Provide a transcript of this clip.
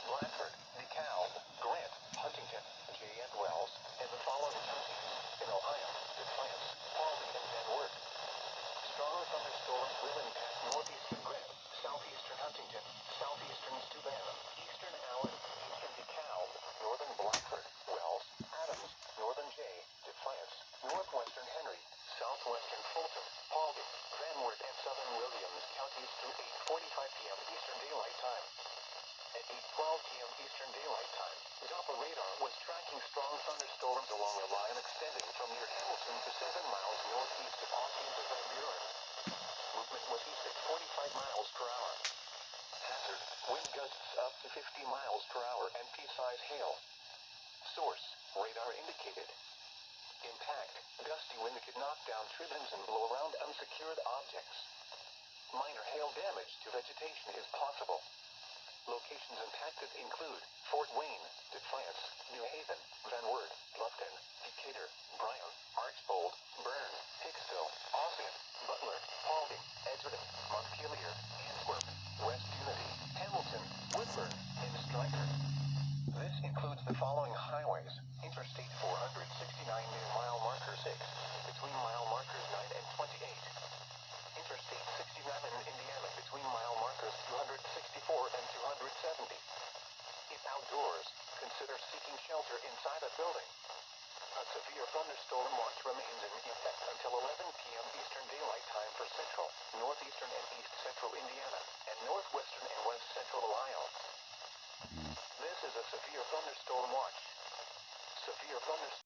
Bradford, DeKalb, Grant, Huntington, Jay and Wells, and the following counties in Ohio: Defiance, Paulding, and Van Wert. Stronger thunderstorms will impact northeastern Grant, southeastern Huntington, southeastern Steuben, eastern Allen, eastern DeKalb, northern Bradford, Wells, Adams, northern Jay, Defiance, northwestern Henry, southwestern Fulton, Paulding, Van Wert, and southern Williams counties through 8:45 p.m. Eastern Daylight Time. At 8:12 p.m. Eastern Daylight Time, Doppler radar was tracking strong thunderstorms along a line extending from near Hamilton to 7 miles northeast of Austin to Van Buren. Movement was east at 45 miles per hour. Hazard: wind gusts up to 50 miles per hour and pea-size hail. Source: radar indicated. Impact: gusty wind could knock down tree limbs and blow around unsecured objects. Minor hail damage to vegetation is possible. Locations impacted include Fort Wayne, Defiance, New Haven, Van Wert, Bluffton, Decatur, Bryan, Archbold, Bern, Hicksville, Ossian, Butler, Paulding, Edgerton, Montpelier, Antwerp, West Unity, Hamilton, Woodburn, and Stryker. This includes the following highways: Interstate 469 near mile marker 6, between mile markers 9 and 28. Interstate 69 in Indiana between mile markers 264 and 270. If outdoors, consider seeking shelter inside a building. A severe thunderstorm watch remains in effect until 11 p.m. Eastern Daylight Time for central, northeastern and east central Indiana, and northwestern and west central Ohio. This is a severe thunderstorm watch. Severe thunderstorm